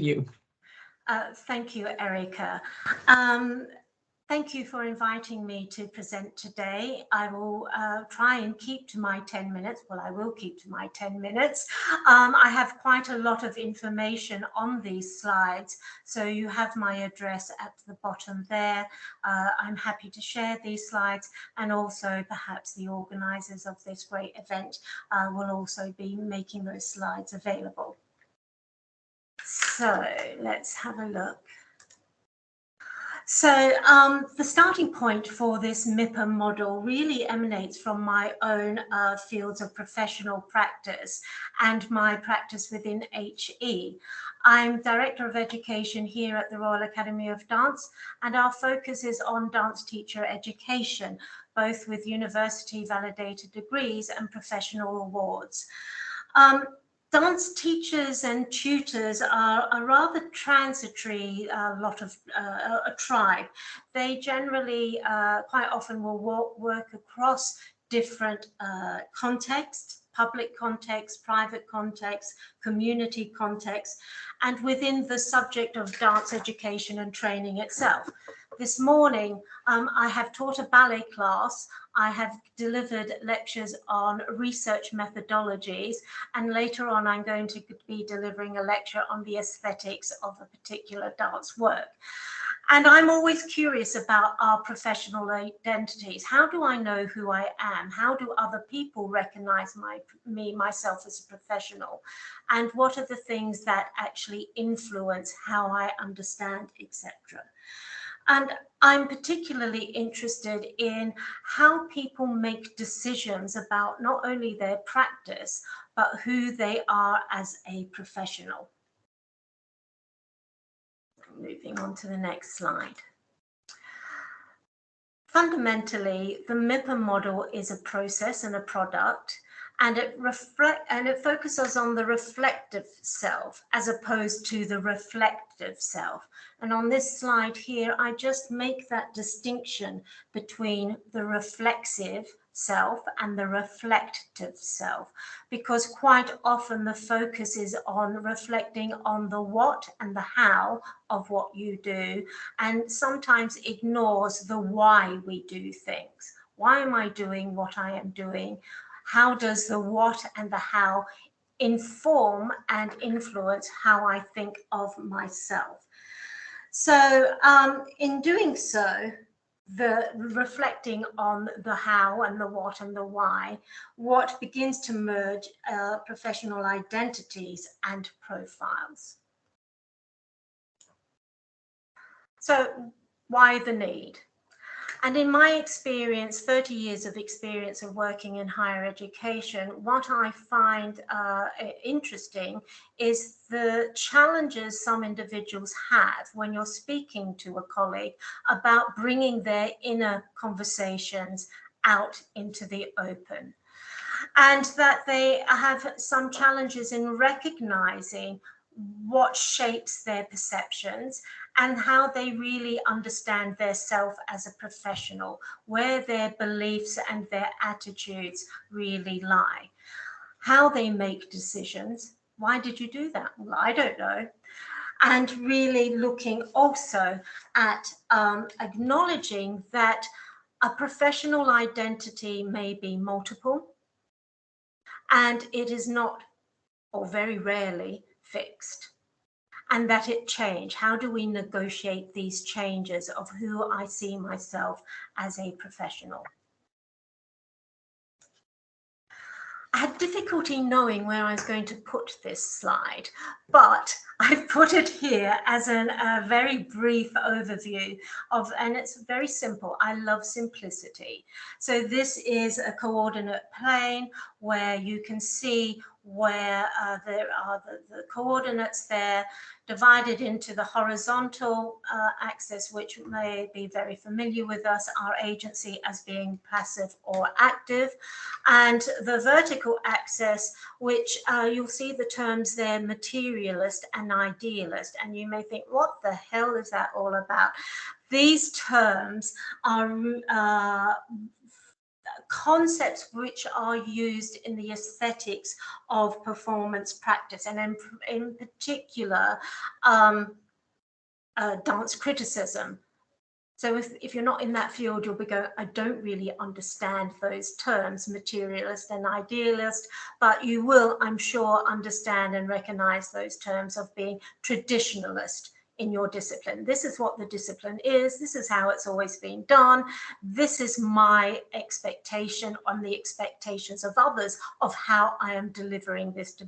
you. Thank you, Erica. Thank you for inviting me to present today. I will try and keep to my 10 minutes. Well, I will keep to my 10 minutes. I have quite a lot of information on these slides, so you have my address at the bottom there. I'm happy to share these slides, and also perhaps the organisers of this great event will also be making those slides available. So let's have a look. So the starting point for this MIPA model really emanates from my own fields of professional practice and my practice within HE. I'm Director of Education here at the Royal Academy of Dance, and our focus is on dance teacher education, both with university validated degrees and professional awards. Dance teachers and tutors are a rather transitory a tribe. They generally quite often will work across different contexts, public context, private context, community context, and within the subject of dance education and training itself. This morning, I have taught a ballet class. I have delivered lectures on research methodologies, and later on I'm going to be delivering a lecture on the aesthetics of a particular dance work. And I'm always curious about our professional identities. How do I know who I am? How do other people recognize myself as a professional? And what are the things that actually influence how I understand, etc.? And I'm particularly interested in how people make decisions about not only their practice, but who they are as a professional. Moving on to the next slide. Fundamentally, the MIPA model is a process and a product, and it focuses on the reflective self as opposed to the reflective self. And on this slide here, I just make that distinction between the reflexive self and the reflective self, because quite often the focus is on reflecting on the what and the how of what you do, and sometimes ignores the why we do things. Why am I doing what I am doing? How does the what and the how inform and influence how I think of myself? So in doing so, the reflecting on the how and the what and the why, what begins to merge professional identities and profiles. So why the need? And in my experience, 30 years of experience of working in higher education, what I find interesting is the challenges some individuals have when you're speaking to a colleague about bringing their inner conversations out into the open. And that they have some challenges in recognizing what shapes their perceptions and how they really understand their self as a professional, where their beliefs and their attitudes really lie, how they make decisions. Why did you do that? Well, I don't know. And really looking also at acknowledging that a professional identity may be multiple, and it is not, or very rarely, fixed. And that it change. How do we negotiate these changes of who I see myself as a professional? I had difficulty knowing where I was going to put this slide, but I've put it here as a very brief overview of, and it's very simple. I love simplicity. So this is a coordinate plane where you can see where there are the coordinates there divided into the horizontal axis, which may be very familiar with us, our agency as being passive or active, and the vertical axis, which you'll see the terms there, materialist and idealist, and you may think, what the hell is that all about? These terms are concepts which are used in the aesthetics of performance practice, and in particular dance criticism. So if you're not in that field, you'll be going, I don't really understand those terms, materialist and idealist, but you will, I'm sure, understand and recognize those terms of being traditionalist in your discipline. This is what the discipline is. This is how it's always been done. This is my expectation on the expectations of others of how I am delivering this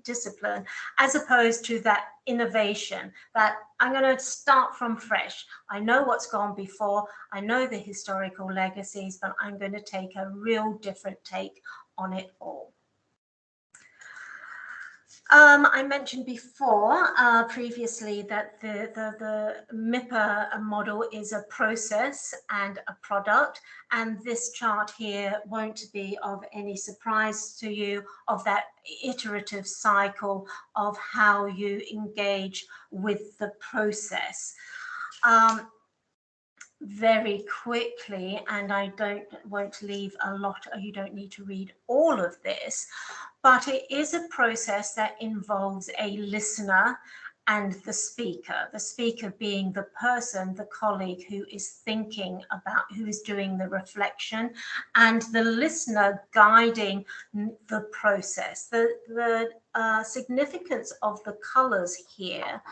discipline, as opposed to that innovation that I'm going to start from fresh. I know what's gone before. I know the historical legacies, but I'm going to take a real different take on it all. I mentioned before, previously, that the MIPA model is a process and a product, and this chart here won't be of any surprise to you, of that iterative cycle of how you engage with the process. Very quickly, and I won't leave a lot, you don't need to read all of this, but it is a process that involves a listener and the speaker being the person, the colleague who is thinking about, who is doing the reflection, and the listener guiding the process. The significance of the colors here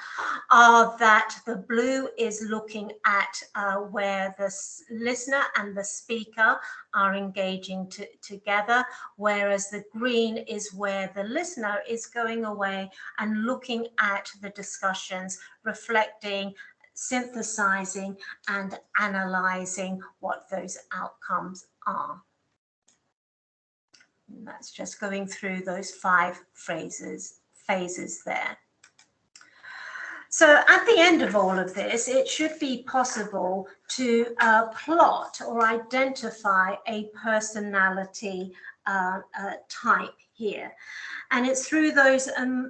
are that the blue is looking at where the listener and the speaker are engaging together, whereas the green is where the listener is going away and looking at the discussions, reflecting, synthesizing, and analyzing what those outcomes are. And that's just going through those 5 phases there. So at the end of all of this, it should be possible to plot or identify a personality type here. And it's through those,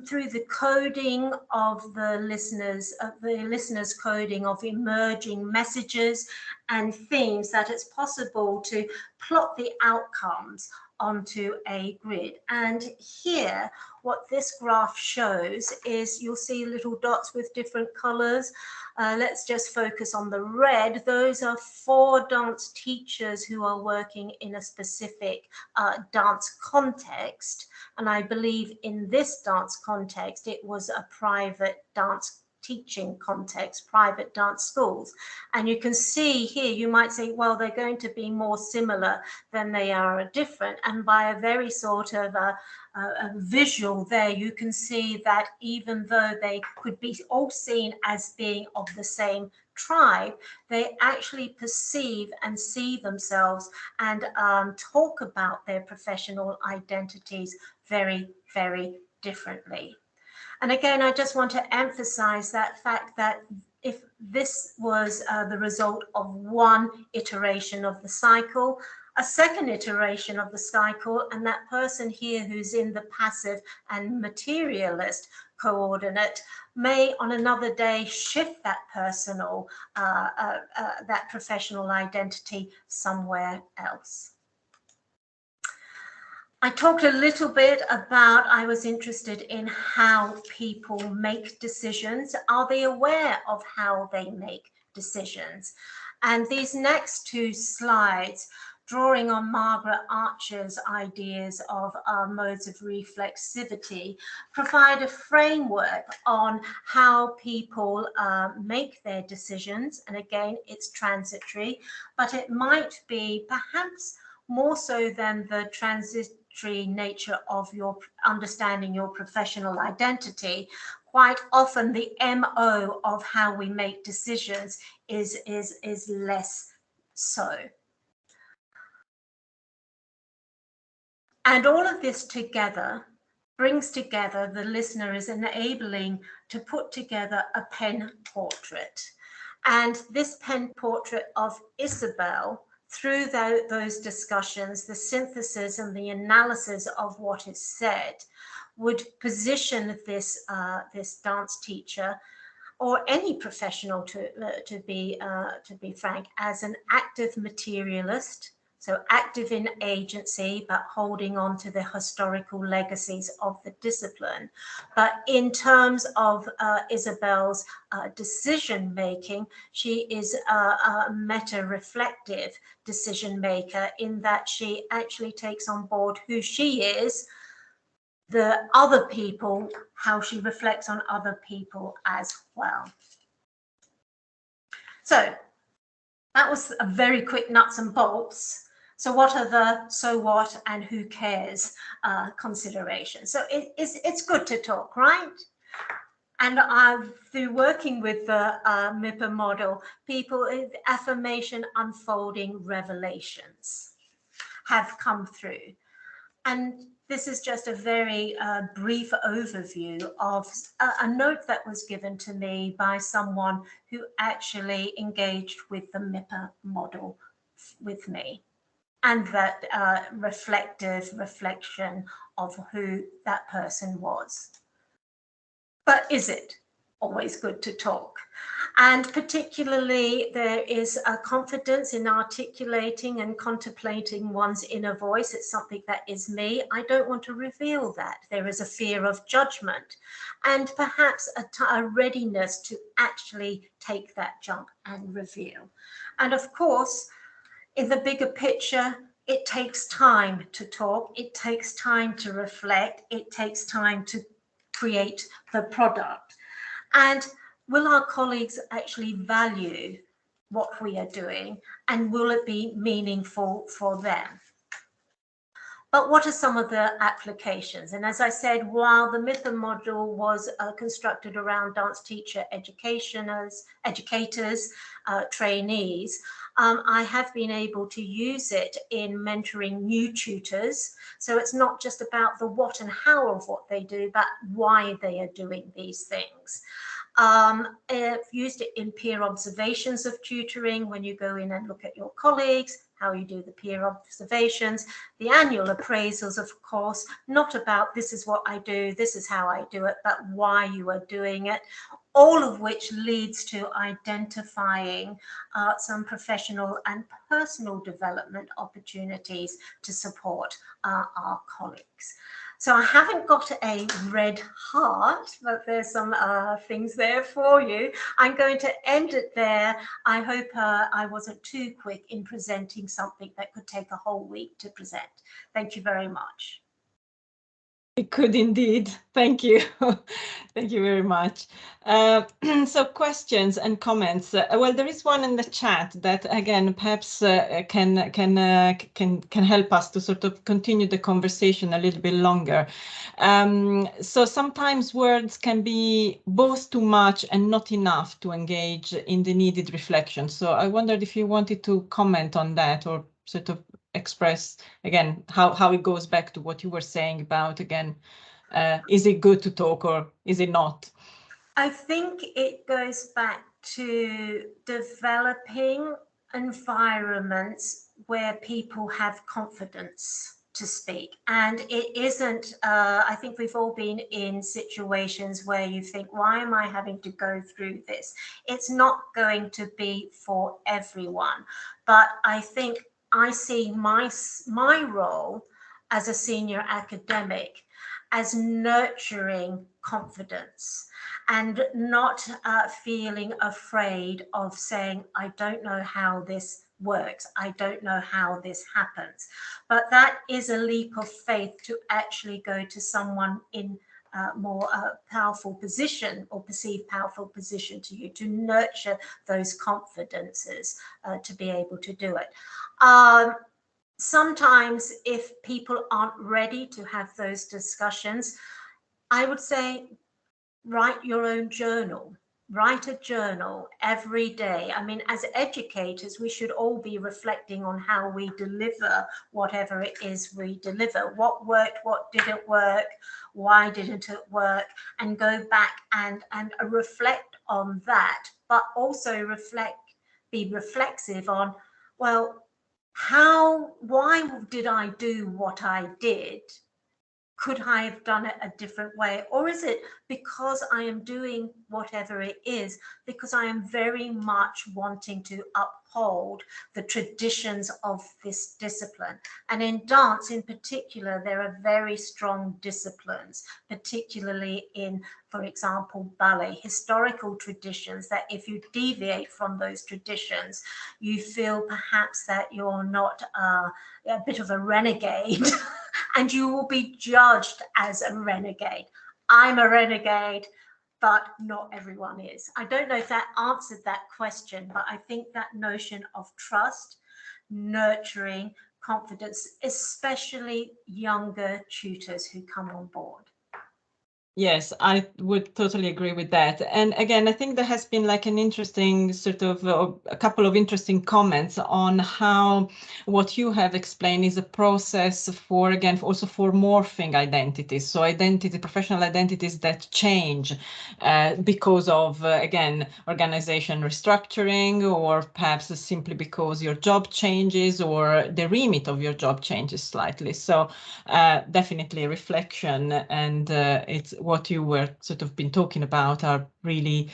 through the coding of the listener's coding of emerging messages and themes, that it's possible to plot the outcomes onto a grid. And here, what this graph shows is you'll see little dots with different colors. Let's just focus on the red. Those are 4 dance teachers who are working in a specific dance context. And I believe in this dance context, it was a private dance teaching context, private dance schools. And you can see here, you might say, well, they're going to be more similar than they are different. And by a very sort of a visual there, you can see that even though they could be all seen as being of the same tribe, they actually perceive and see themselves and talk about their professional identities very, very differently. And again, I just want to emphasize that fact that if this was the result of one iteration of the cycle, a second iteration of the cycle, and that person here who's in the passive and materialist coordinate may on another day shift that personal, that professional identity somewhere else. I talked a little bit about, I was interested in how people make decisions. Are they aware of how they make decisions? And these next 2 slides, drawing on Margaret Archer's ideas of modes of reflexivity, provide a framework on how people make their decisions. And again, it's transitory, but it might be perhaps more so than the transitory nature of your understanding your professional identity. Quite often the MO of how we make decisions is less so. And all of this together brings together, the listener is enabling to put together a pen portrait. And this pen portrait of Isabel, through those discussions, the synthesis and the analysis of what is said, would position this dance teacher, or any professional, to be frank, as an active materialist, So active in agency, but holding on to the historical legacies of the discipline. But in terms of Isabel's decision making, she is a meta-reflective decision maker in that she actually takes on board who she is, the other people, how she reflects on other people as well. So that was a very quick nuts and bolts. So what are the so what and who cares considerations? So it's good to talk, right? And through working with the MIPA model, people, affirmation, unfolding, revelations have come through. And this is just a very brief overview of a note that was given to me by someone who actually engaged with the MIPA model with me, and that reflective reflection of who that person was. But is it always good to talk? And particularly, there is a confidence in articulating and contemplating one's inner voice. It's something that is me. I don't want to reveal that. There is a fear of judgment and perhaps a readiness to actually take that jump and reveal. And of course, in the bigger picture, it takes time to talk. It takes time to reflect. It takes time to create the product. And will our colleagues actually value what we are doing, and will it be meaningful for them? But what are some of the applications? And as I said, while the MIPA module was constructed around dance teacher educators, trainees, I have been able to use it in mentoring new tutors. So it's not just about the what and how of what they do, but why they are doing these things. I've used it in peer observations of tutoring, when you go in and look at your colleagues, how you do the peer observations, the annual appraisals, of course, not about this is what I do, this is how I do it, but why you are doing it, all of which leads to identifying some professional and personal development opportunities to support our colleagues. So I haven't got a red heart, but there's some things there for you. I'm going to end it there. I hope I wasn't too quick in presenting something that could take a whole week to present. Thank you very much. It could indeed. Thank you. Thank you very much. So questions and comments. Well, there is one in the chat that, again, perhaps can help us to sort of continue the conversation a little bit longer. So sometimes words can be both too much and not enough to engage in the needed reflection. So I wondered if you wanted to comment on that, or sort of express again how it goes back to what you were saying about, again, is it good to talk or is it not? I think it goes back to developing environments where people have confidence to speak. And it isn't, I think we've all been in situations where you think, why am I having to go through this? It's not going to be for everyone. But I think I see my role as a senior academic as nurturing confidence and not feeling afraid of saying, I don't know how this works. I don't know how this happens. But that is a leap of faith to actually go to someone in more powerful position or perceived powerful position to you, to nurture those confidences to be able to do it. Sometimes if people aren't ready to have those discussions, I would say write your own journal. Write a journal every day. I mean, as educators, we should all be reflecting on how we deliver whatever it is we deliver. What worked, what didn't work, why didn't it work, and go back and reflect on that, but also be reflexive on, well, why did I do what I did? could I have done it a different way? Or is it because I am doing whatever it is, because I am very much wanting to uphold the traditions of this discipline? And in dance in particular, there are very strong disciplines, particularly in, for example, ballet, historical traditions, that if you deviate from those traditions, you feel perhaps that you're not a bit of a renegade and you will be judged as a renegade. I'm a renegade, but not everyone is. I don't know if that answered that question, but I think that notion of trust, nurturing, confidence, especially younger tutors who come on board. Yes, I would totally agree with that. And again, I think there has been like an interesting sort of a couple of interesting comments on how what you have explained is a process for, again, also for morphing identities. So professional identities that change because of, again, organization restructuring, or perhaps simply because your job changes or the remit of your job changes slightly. So definitely reflection and it's what you were sort of been talking about are really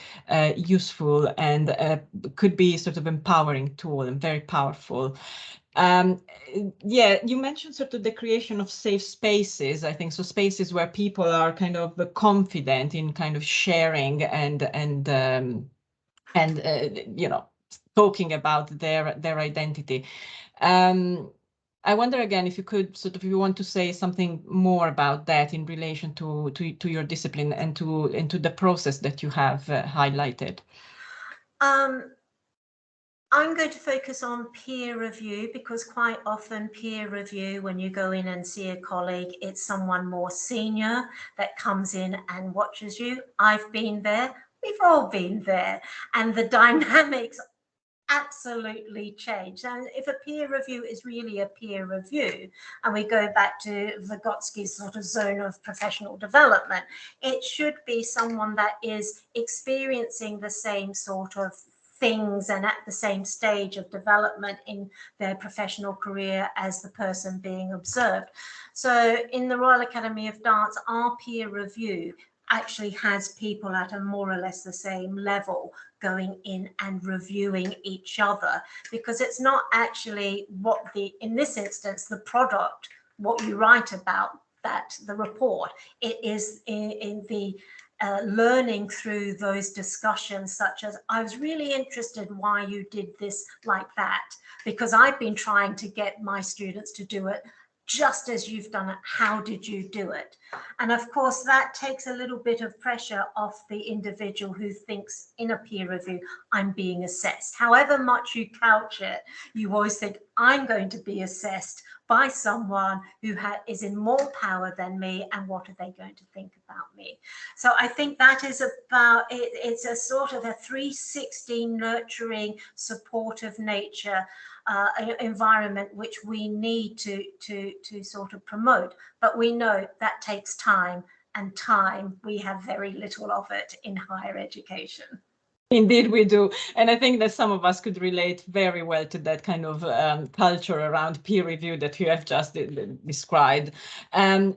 useful and could be sort of empowering tool and very powerful. Yeah, you mentioned sort of the creation of safe spaces, I think, so spaces where people are kind of confident in kind of sharing and you know, talking about their identity. I wonder again if you could sort of, if you want to say something more about that in relation to your discipline and to the process that you have highlighted. I'm going to focus on peer review, because quite often peer review, when you go in and see a colleague, it's someone more senior that comes in and watches you. I've been there, we've all been there, and the dynamics absolutely change. And if a peer review is really a peer review, and we go back to Vygotsky's sort of zone of professional development, it should be someone that is experiencing the same sort of things and at the same stage of development in their professional career as the person being observed. So in the Royal Academy of Dance, our peer review actually has people at a more or less the same level going in and reviewing each other, because it's not actually what in this instance, the product, what you write about, that the report, it is in the learning through those discussions, such as, I was really interested why you did this like that, because I've been trying to get my students to do it just as you've done it. How did you do it? And of course, that takes a little bit of pressure off the individual who thinks in a peer review, I'm being assessed. However much you couch it, you always think, I'm going to be assessed by someone who is in more power than me, and what are they going to think about me? So I think that is about it. It's a sort of a 360 nurturing, supportive nature environment which we need to sort of promote. But we know that takes time, and time, we have very little of it in higher education. Indeed, we do. And I think that some of us could relate very well to that kind of culture around peer review that you have just described.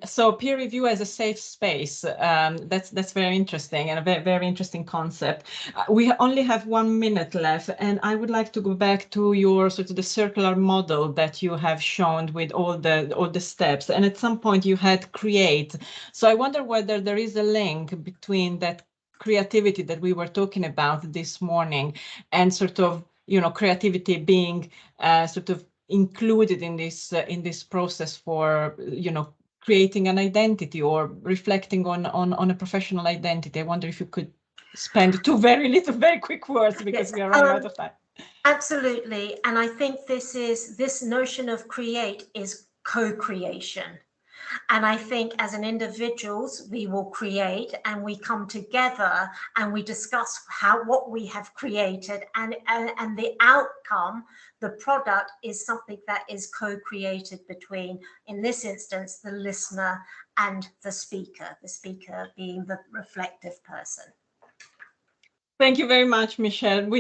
So peer review as a safe space, that's very interesting, and a very, very interesting concept. We only have 1 minute left, and I would like to go back to your sort of the circular model that you have shown with all the steps. And at some point you had create. So I wonder whether there is a link between that creativity that we were talking about this morning, and sort of, you know, creativity being sort of included in this process for, you know, creating an identity or reflecting on a professional identity. I wonder if you could spend very quick words, because we are running out of time. Absolutely. And I think this notion of create is co-creation. And I think as an individuals, we will create, and we come together and we discuss what we have created, and the outcome, the product, is something that is co-created between, in this instance, the listener and the speaker being the reflective person. Thank you very much, Michelle. We